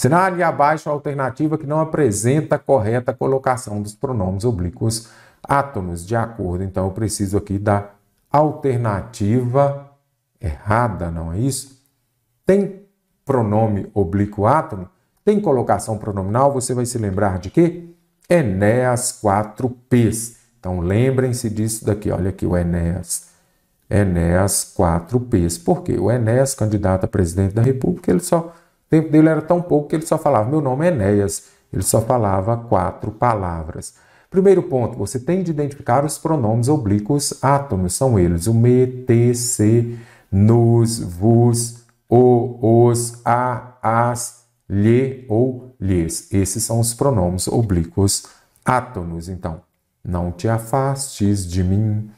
Assinale abaixo a alternativa que não apresenta a correta colocação dos pronomes oblíquos átonos, de acordo. Então, eu preciso aqui da alternativa errada, não é isso? Tem pronome oblíquo átono? Tem colocação pronominal? Você vai se lembrar de quê? Enéas 4Ps. Então, lembrem-se disso daqui. Olha aqui o Enéas. Enéas 4Ps. Por quê? O Enéas, candidato a presidente da República, o tempo dele era tão pouco que ele só falava, meu nome é Enéas. Ele só falava 4 palavras. Primeiro ponto, você tem de identificar os pronomes oblíquos átonos. São eles o me, te, se, nos, vos, o, os, a, as, lhe ou lhes. Esses são os pronomes oblíquos átonos. Então, não te afastes de mim.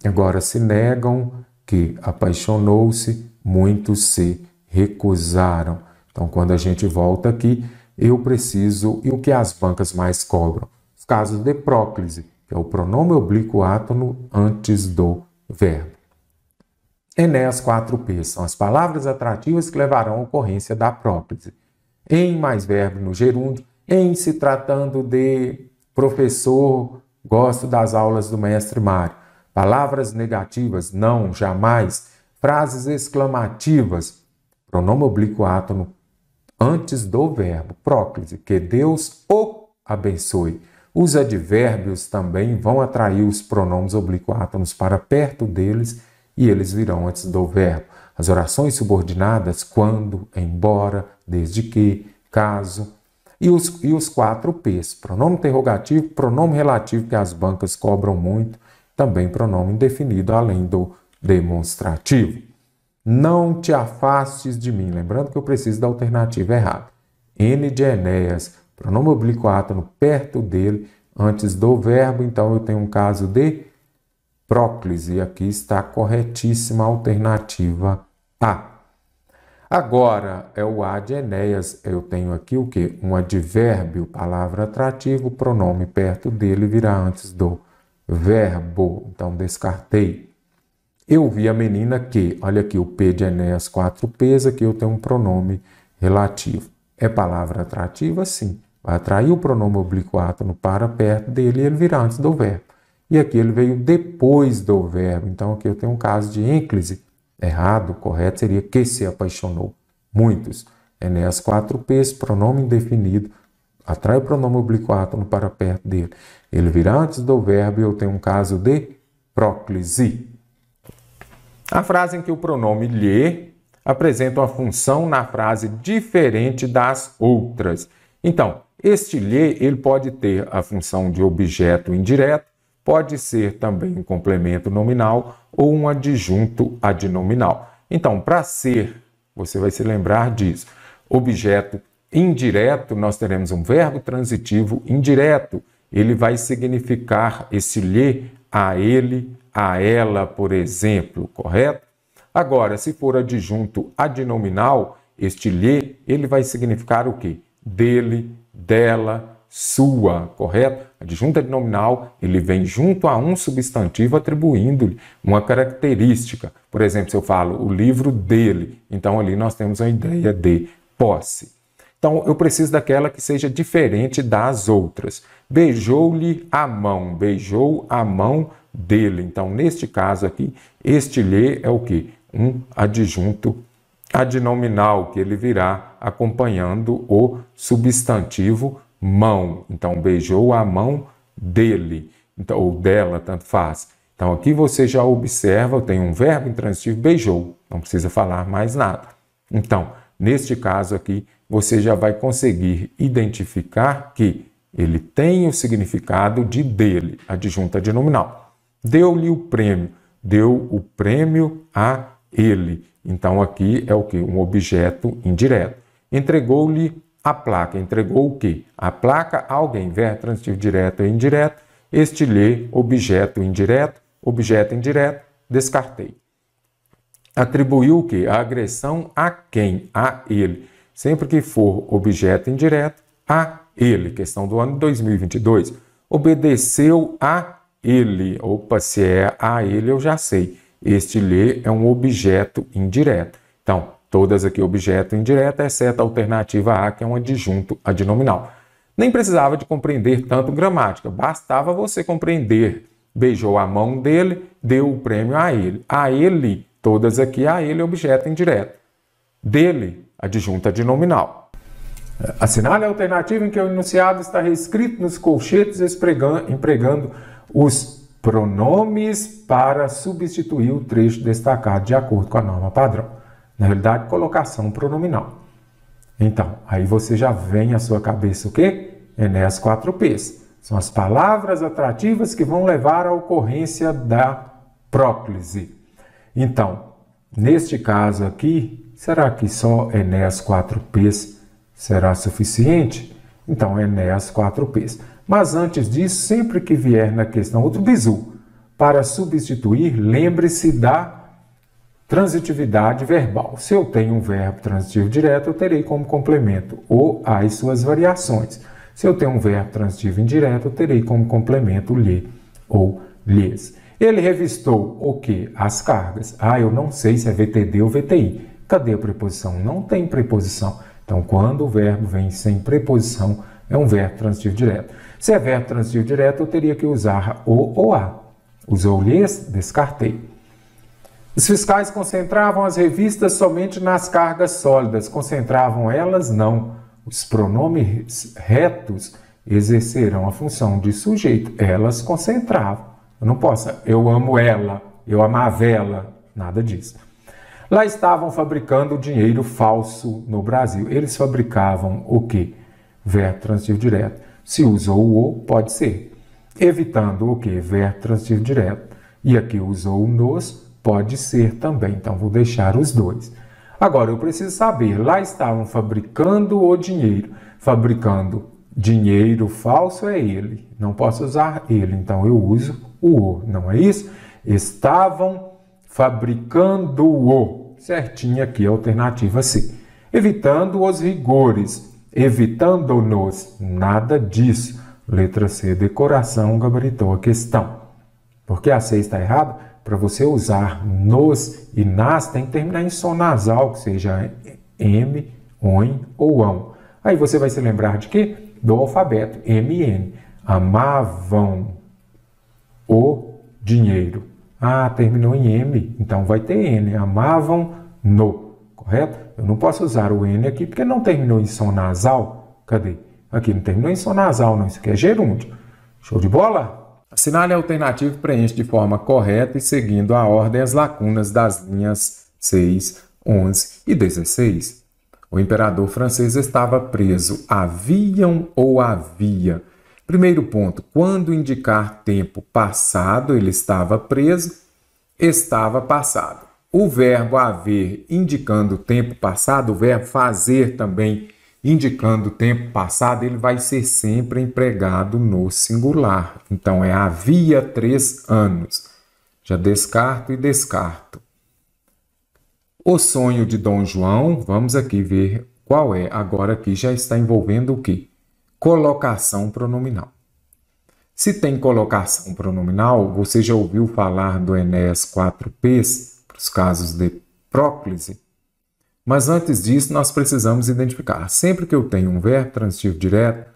Agora se negam que apaixonou-se, muitos se recusaram. Então, quando a gente volta aqui, eu preciso... E o que as bancas mais cobram? Os casos de próclise, que é o pronome oblíquo átono antes do verbo. Enéas 4P são as palavras atrativas que levarão à ocorrência da próclise. Em mais verbo no gerúndio, em se tratando de professor, gosto das aulas do mestre Mário. Palavras negativas, não, jamais. Frases exclamativas, pronome oblíquo átono antes do verbo, próclise, que Deus o abençoe. Os advérbios também vão atrair os pronomes oblíquo átonos para perto deles e eles virão antes do verbo. As orações subordinadas, quando, embora, desde que, caso. E os 4 P's, pronome interrogativo, pronome relativo, que as bancas cobram muito, também pronome indefinido, além do demonstrativo. Não te afastes de mim, lembrando que eu preciso da alternativa errada. N de Enéas, pronome oblíquo átono perto dele, antes do verbo, então eu tenho um caso de próclise, e aqui está corretíssima a alternativa A. Agora, é o A de Enéas, eu tenho aqui o quê? Um advérbio, palavra atrativo, pronome perto dele virá antes do verbo, então descartei. Eu vi a menina que, olha aqui o P de Enéas 4Ps, aqui eu tenho um pronome relativo. É palavra atrativa? Sim. Vai atrair o pronome oblíquo átono para perto dele e ele virá antes do verbo. E aqui ele veio depois do verbo, então aqui eu tenho um caso de ênclise. Errado, correto seria que se apaixonou. Muitos. Enéas 4Ps, pronome indefinido, atrai o pronome oblíquo átono para perto dele. Ele virá antes do verbo e eu tenho um caso de próclise. A frase em que o pronome lhe apresenta uma função na frase diferente das outras. Então, este lhe ele pode ter a função de objeto indireto, pode ser também um complemento nominal ou um adjunto adnominal. Então, para ser, você vai se lembrar disso. Objeto indireto, nós teremos um verbo transitivo indireto. Ele vai significar esse lhe a ele, a ela, por exemplo, correto? Agora, se for adjunto adnominal, este lhe, ele vai significar o quê? Dele, dela, sua, correto? Adjunto adnominal, ele vem junto a um substantivo atribuindo-lhe uma característica. Por exemplo, se eu falo o livro dele, então ali nós temos a ideia de posse. Então, eu preciso daquela que seja diferente das outras. Beijou-lhe a mão, beijou a mão dele. Então, neste caso aqui, este lhe é o quê? Um adjunto adnominal, que ele virá acompanhando o substantivo mão. Então, beijou a mão dele, então, ou dela, tanto faz. Então, aqui você já observa, eu tenho um verbo intransitivo, beijou. Não precisa falar mais nada. Então, neste caso aqui, você já vai conseguir identificar que ele tem o significado de dele, adjunto adnominal. Deu-lhe o prêmio, deu o prêmio a ele. Então, aqui é o quê? Um objeto indireto. Entregou-lhe a placa. Entregou o quê? A placa a alguém. Verbo transitivo direto e indireto. Este lhe, objeto indireto, descartei. Atribuiu o quê? A agressão a quem? A ele. Sempre que for objeto indireto, a ele. Questão do ano 2022. Obedeceu a ele. Opa, se é a ele eu já sei. Este lhe é um objeto indireto. Então, todas aqui objeto indireto, exceto a alternativa A, que é um adjunto adnominal. Nem precisava de compreender tanto gramática, bastava você compreender. Beijou a mão dele, deu o prêmio a ele. A ele, todas aqui, a ele, objeto indireto. Dele, adjunto adnominal. Assinale a alternativa em que o enunciado está reescrito nos colchetes, empregando os pronomes para substituir o trecho destacado de acordo com a norma padrão. Na realidade, colocação pronominal. Então, aí você já vem à sua cabeça o quê? Enéas 4Ps. São as palavras atrativas que vão levar à ocorrência da próclise. Então, neste caso aqui, será que só Enéas 4Ps será suficiente? Então, Enéas 4Ps. Mas antes disso, sempre que vier na questão outro bizu, para substituir, lembre-se da transitividade verbal. Se eu tenho um verbo transitivo direto, eu terei como complemento o as suas variações. Se eu tenho um verbo transitivo indireto, eu terei como complemento lhe ou lhes. Ele revistou o quê? As cargas. Eu não sei se é VTD ou VTI. Cadê a preposição? Não tem preposição. Então, quando o verbo vem sem preposição, é um verbo transitivo direto. Se é verbo transitivo direto, eu teria que usar o ou a. Usou lhes, descartei. Os fiscais concentravam as revistas somente nas cargas sólidas. Concentravam elas? Não. Os pronomes retos exercerão a função de sujeito. Elas concentravam. Eu não posso, eu amo ela, eu amava ela, nada disso. Lá estavam fabricando dinheiro falso no Brasil. Eles fabricavam o quê? Verbo transitivo direto. Se usou o, pode ser. Evitando o quê? Verbo transitivo direto. E aqui usou nos, pode ser também. Então, vou deixar os dois. Agora, eu preciso saber, lá estavam fabricando o dinheiro. Fabricando dinheiro falso é ele. Não posso usar ele, então eu uso o, não é isso? Estavam fabricando-o. Certinho aqui, a alternativa C. Evitando os rigores. Evitando-nos. Nada disso. Letra C, decoração, gabaritou a questão. Por que a C está errada? Para você usar nos e nas, tem que terminar em som nasal, que seja M, ON ou ão. Aí você vai se lembrar de quê? Do alfabeto, MN. Amavam o dinheiro. Terminou em M, então vai ter N. Amavam no, correto? Eu não posso usar o N aqui porque não terminou em som nasal. Cadê? Aqui não terminou em som nasal, não. Isso aqui é gerúndio. Show de bola? Assinale a alternativa e preenche de forma correta e seguindo a ordem as lacunas das linhas 6, 11 e 16. O imperador francês estava preso. Haviam ou havia? Primeiro ponto, quando indicar tempo passado, ele estava preso, estava passado. O verbo haver indicando tempo passado, o verbo fazer também indicando tempo passado, ele vai ser sempre empregado no singular. Então, é havia 3 anos. Já descarto e descarto. O sonho de Dom João, vamos aqui ver qual é. Agora aqui já está envolvendo o quê? Colocação pronominal. Se tem colocação pronominal, você já ouviu falar do Enéas 4Ps, para os casos de próclise? Mas antes disso, nós precisamos identificar. Sempre que eu tenho um verbo transitivo direto,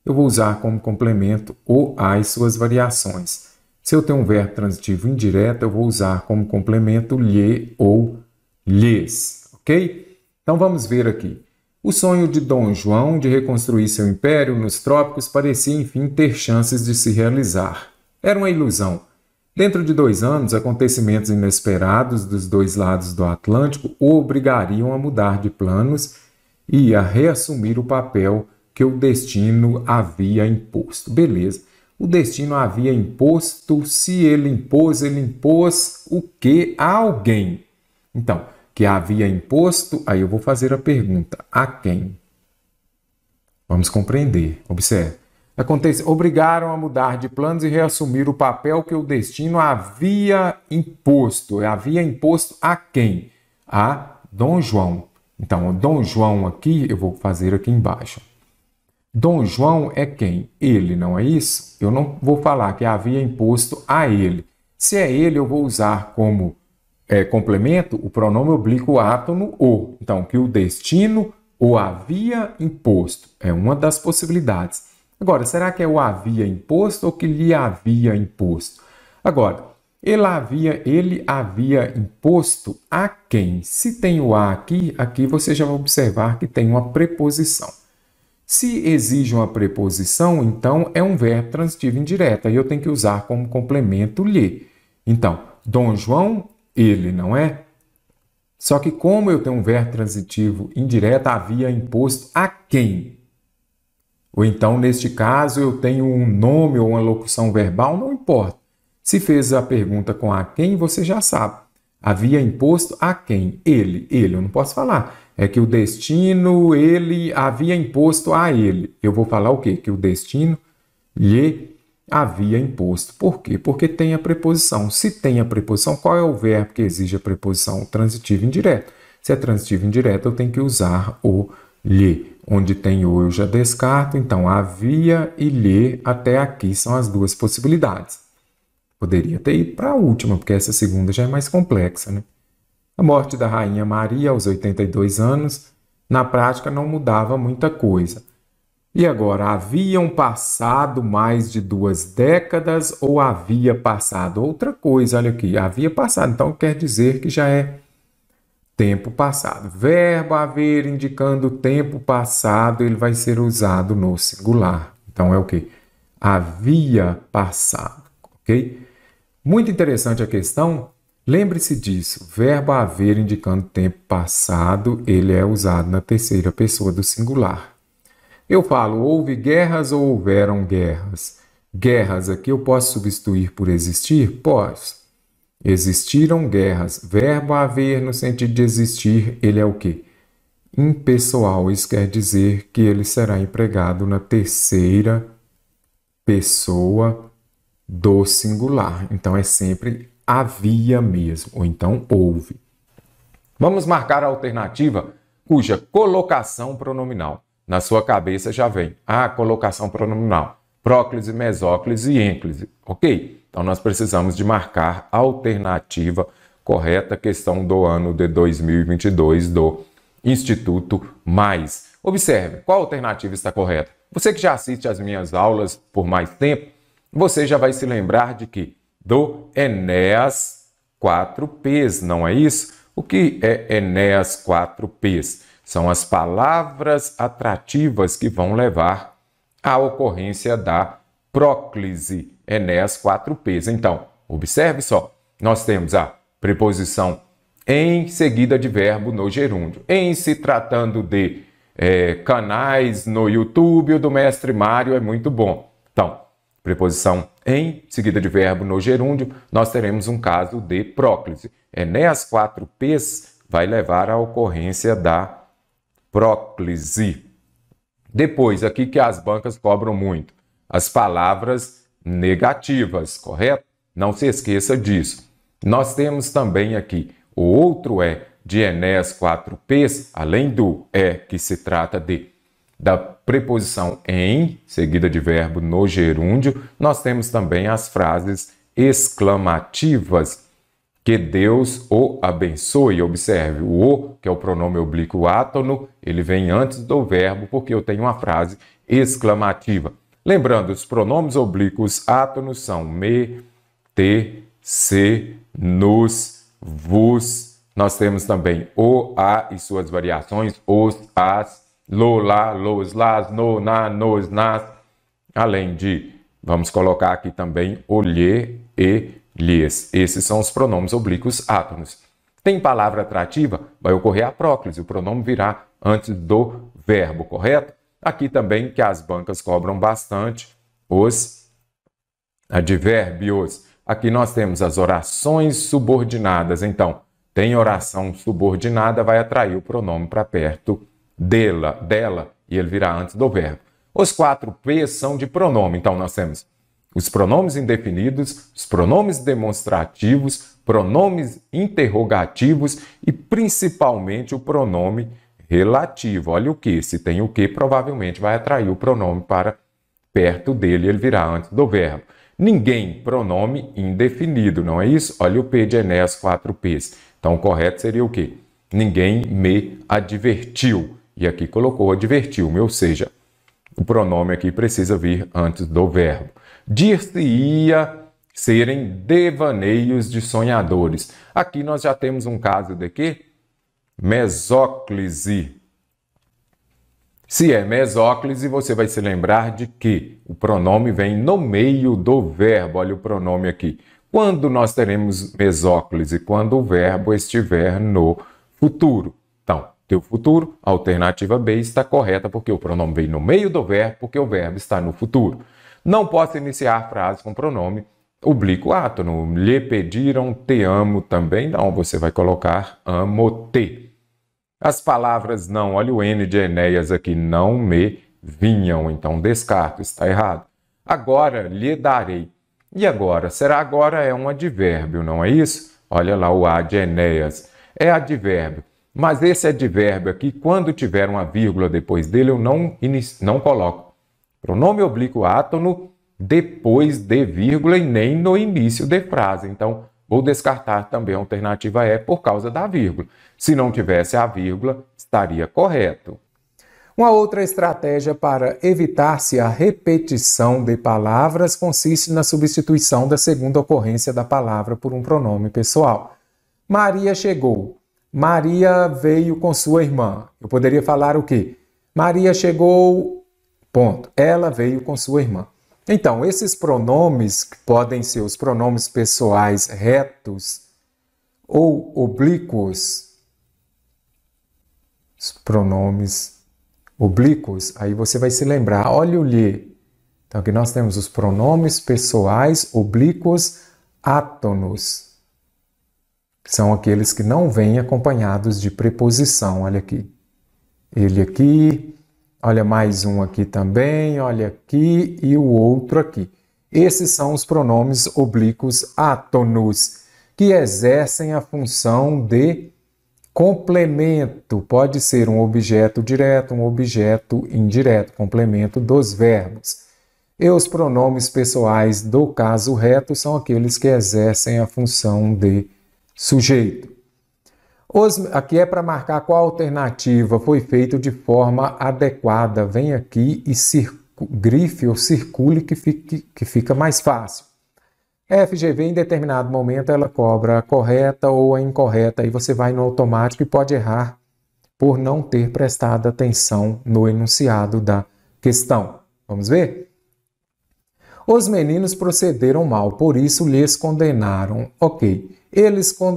eu vou usar como complemento o as suas variações. Se eu tenho um verbo transitivo indireto, eu vou usar como complemento lhe ou lhes. Ok? Então vamos ver aqui. O sonho de Dom João de reconstruir seu império nos trópicos parecia, enfim, ter chances de se realizar. Era uma ilusão. Dentro de 2 anos, acontecimentos inesperados dos 2 lados do Atlântico o obrigariam a mudar de planos e a reassumir o papel que o destino havia imposto. Beleza. O destino havia imposto, se ele impôs o que a alguém. Então, que havia imposto, aí eu vou fazer a pergunta, a quem? Vamos compreender, observe. Obrigaram a mudar de planos e reassumir o papel que o destino havia imposto. Havia imposto a quem? A Dom João. Então, o Dom João aqui, eu vou fazer aqui embaixo. Dom João é quem? Ele, não é isso? Eu não vou falar que havia imposto a ele. Se é ele, eu vou usar como complemento, o pronome oblíquo átono o. Então, que o destino o havia imposto. É uma das possibilidades. Agora, será que é o havia imposto ou que lhe havia imposto? Agora, ele havia imposto a quem? Se tem o a aqui você já vai observar que tem uma preposição. Se exige uma preposição, então é um verbo transitivo indireto. Aí eu tenho que usar como complemento lhe. Então, Dom João, ele, não é? Só que como eu tenho um verbo transitivo indireto, havia imposto a quem? Ou então, neste caso, eu tenho um nome ou uma locução verbal, não importa. Se fez a pergunta com a quem, você já sabe. Havia imposto a quem? Ele, eu não posso falar. É que o destino, ele havia imposto a ele. Eu vou falar o quê? Que o destino lhe havia imposto. Por quê? Porque tem a preposição. Se tem a preposição, qual é o verbo que exige a preposição? Transitivo indireto. Se é transitivo indireto, eu tenho que usar o lhe. Onde tem o eu já descarto. Então, havia e lhe, até aqui são as duas possibilidades. Poderia ter ido para a última, porque essa segunda já é mais complexa, né? A morte da Rainha Maria aos 82 anos, na prática não mudava muita coisa. E agora, haviam passado mais de 2 décadas ou havia passado outra coisa? Olha aqui, havia passado, então quer dizer que já é tempo passado. Verbo haver indicando tempo passado, ele vai ser usado no singular. Então é o quê? Havia passado, ok? Muito interessante a questão. Lembre-se disso. Verbo haver indicando tempo passado, ele é usado na terceira pessoa do singular. Eu falo, houve guerras ou houveram guerras? Guerras aqui eu posso substituir por existir? Posso. Existiram guerras. Verbo haver no sentido de existir, ele é o quê? Impessoal. Isso quer dizer que ele será empregado na terceira pessoa do singular. Então, é sempre havia mesmo, ou então houve. Vamos marcar a alternativa cuja colocação pronominal. Na sua cabeça já vem a colocação pronominal. Próclise, mesóclise e ênclise. Ok? Então, nós precisamos de marcar a alternativa correta, questão do ano de 2022 do Instituto Mais. Observe, qual alternativa está correta? Você que já assiste às minhas aulas por mais tempo, você já vai se lembrar de que do Enéas 4Ps, não é isso? O que é Enéas 4Ps? São as palavras atrativas que vão levar à ocorrência da próclise, Enéas 4Ps. Então, observe só, nós temos a preposição em seguida de verbo no gerúndio. Em se tratando de canais no YouTube, o do mestre Mário é muito bom. Então, preposição em, seguida de verbo no gerúndio, nós teremos um caso de próclise. Enéas 4Ps vai levar à ocorrência da próclise. Depois, aqui que as bancas cobram muito, as palavras negativas, correto? Não se esqueça disso. Nós temos também aqui o outro de Enéas 4Ps, além do que se trata da preposição em, seguida de verbo no gerúndio, nós temos também as frases exclamativas. Que Deus o abençoe. Observe, o, que é o pronome oblíquo átono, ele vem antes do verbo, porque eu tenho uma frase exclamativa. Lembrando, os pronomes oblíquos átonos são me, te, se, nos, vos. Nós temos também o, a e suas variações, os, as, lo, lá, los, las, no, na, nos, nas. Além de, vamos colocar aqui também o lhe e lhes. Esses são os pronomes oblíquos átonos. Tem palavra atrativa? Vai ocorrer a próclise. O pronome virá antes do verbo, correto? Aqui também que as bancas cobram bastante os advérbios. Aqui nós temos as orações subordinadas. Então, tem oração subordinada, vai atrair o pronome para perto dela, e ele virá antes do verbo. Os 4Ps são de pronome. Então, nós temos os pronomes indefinidos, os pronomes demonstrativos, pronomes interrogativos e principalmente o pronome relativo. Olha o que, se tem o que, provavelmente vai atrair o pronome para perto dele, ele virá antes do verbo. Ninguém, pronome indefinido, não é isso? Olha o P de Enéas, 4 P's. Então, o correto seria o quê? Ninguém me advertiu. E aqui colocou advertiu-me, ou seja, o pronome aqui precisa vir antes do verbo. Dir-se-ia serem devaneios de sonhadores. Aqui nós já temos um caso de quê? Mesóclise. Se é mesóclise, você vai se lembrar de que o pronome vem no meio do verbo. Olha o pronome aqui. Quando nós teremos mesóclise? Quando o verbo estiver no futuro. Então, teu futuro, a alternativa B está correta, porque o pronome vem no meio do verbo, porque o verbo está no futuro. Não posso iniciar frase com pronome oblíquo átono. Lhe pediram te amo também? Não, você vai colocar amo-te. As palavras não, olha o N de Enéas aqui, não me vinham, então descarto, está errado. Agora lhe darei. E agora? Será agora é um advérbio, não é isso? Olha lá o A de Enéas. É advérbio. Mas esse advérbio aqui, quando tiver uma vírgula depois dele, eu não coloco. Pronome oblíquo átono depois de vírgula e nem no início de frase. Então, vou descartar também a alternativa E por causa da vírgula. Se não tivesse a vírgula, estaria correto. Uma outra estratégia para evitar-se a repetição de palavras consiste na substituição da segunda ocorrência da palavra por um pronome pessoal. Maria chegou. Maria veio com sua irmã. Eu poderia falar o quê? Maria chegou, ponto. Ela veio com sua irmã. Então, esses pronomes, que podem ser os pronomes pessoais retos ou oblíquos, os pronomes oblíquos, aí você vai se lembrar, olha o lhe. Então, aqui nós temos os pronomes pessoais oblíquos átonos, que são aqueles que não vêm acompanhados de preposição. Olha aqui. Ele aqui, olha mais um aqui também, olha aqui e o outro aqui. Esses são os pronomes oblíquos átonos, que exercem a função de complemento. Pode ser um objeto direto, um objeto indireto, complemento dos verbos. E os pronomes pessoais do caso reto são aqueles que exercem a função de sujeito. Aqui é para marcar qual alternativa foi feita de forma adequada. Vem aqui e grife ou circule que fica mais fácil. FGV, em determinado momento, ela cobra a correta ou a incorreta. Aí você vai no automático e pode errar por não ter prestado atenção no enunciado da questão. Vamos ver? Os meninos procederam mal, por isso lhes condenaram. Ok.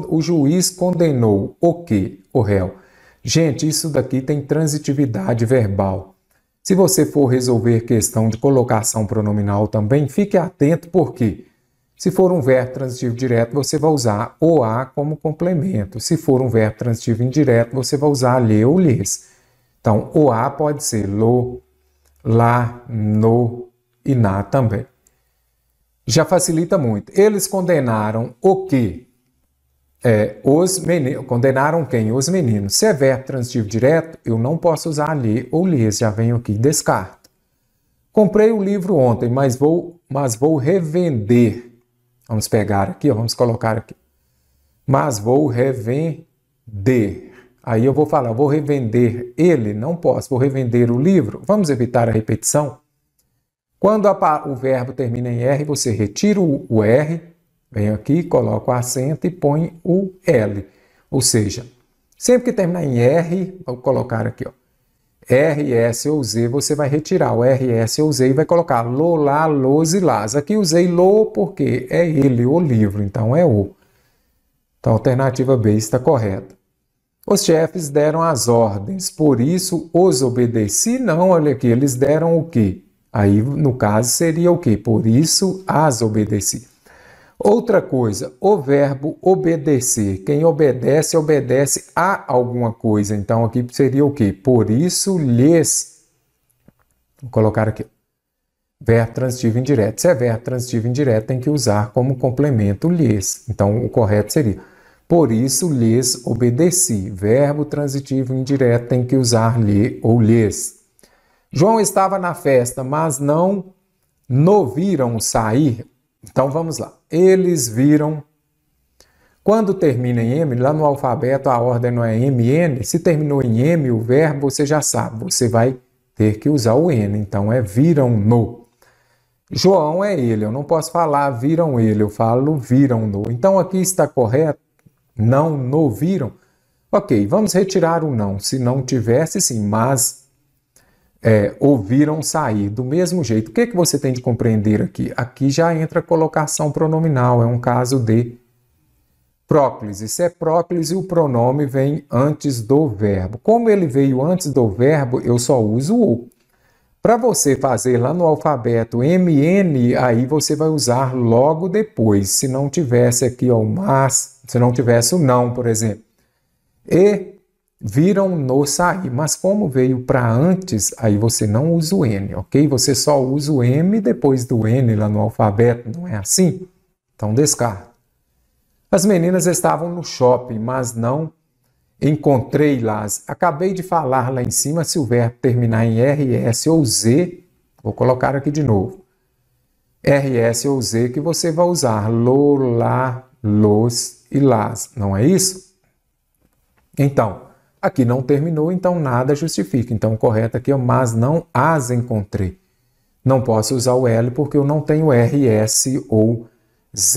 O juiz condenou o quê? O réu. Gente, isso daqui tem transitividade verbal. Se você for resolver questão de colocação pronominal também, fique atento, porque se for um verbo transitivo direto, você vai usar o a como complemento. Se for um verbo transitivo indireto, você vai usar lhe ou lhes. Então, o a pode ser lo, lá, no e na também. Já facilita muito. Eles condenaram o quê? Os meninos. Condenaram quem? Os meninos. Se é verbo transitivo direto, eu não posso usar lhe ou lhes. Já venho aqui e descarto. Comprei o livro ontem, mas vou revender. Vamos pegar aqui, vamos colocar aqui. Mas vou revender. Aí eu vou falar, vou revender ele? Não posso. Vou revender o livro? Vamos evitar a repetição? Quando o verbo termina em R, você retira o R, vem aqui, coloca o acento e põe o L. Ou seja, sempre que terminar em R, vou colocar aqui, ó, R, S ou Z, você vai retirar o R, S ou Z e vai colocar lo, lá, los e las. Aqui usei lo porque é ele, o livro, então é o. Então a alternativa B está correta. Os chefes deram as ordens, por isso os obedeci. Não, olha aqui, eles deram o quê? Aí, no caso, seria o quê? Por isso as obedeci. Outra coisa, o verbo obedecer. Quem obedece, obedece a alguma coisa. Então, aqui seria o quê? Por isso lhes. Vou colocar aqui. Verbo transitivo indireto. Se é verbo transitivo indireto, tem que usar como complemento lhes. Então, o correto seria: por isso lhes obedeci. Verbo transitivo indireto tem que usar lhe ou lhes. João estava na festa, mas não no viram sair. Então vamos lá. Eles viram. Quando termina em M, lá no alfabeto a ordem não é MN. Se terminou em M o verbo, você já sabe, você vai ter que usar o N. Então é viram-no. João é ele, eu não posso falar viram ele, eu falo viram-no. Então aqui está correto? Não no viram? Ok, vamos retirar o não. Se não tivesse, sim, mas ouviram sair. Do mesmo jeito, o que você tem de compreender aqui? Aqui já entra a colocação pronominal, é um caso de próclise. Se é próclise, o pronome vem antes do verbo. Como ele veio antes do verbo, eu só uso o. Para você fazer lá no alfabeto MN, aí você vai usar logo depois. Se não tivesse aqui o mas, se não tivesse o não, por exemplo. E viram-no sair. Mas como veio para antes, aí você não usa o N, ok? Você só usa o M depois do N lá no alfabeto, não é assim? Então descarta. As meninas estavam no shopping, mas não encontrei-las. Acabei de falar lá em cima, se o verbo terminar em RS ou Z, vou colocar aqui de novo. RS ou Z que você vai usar lo, lá, los e las, não é isso? Então, aqui não terminou, então nada justifica. Então o correto aqui é mas não as encontrei. Não posso usar o L porque eu não tenho RS ou Z.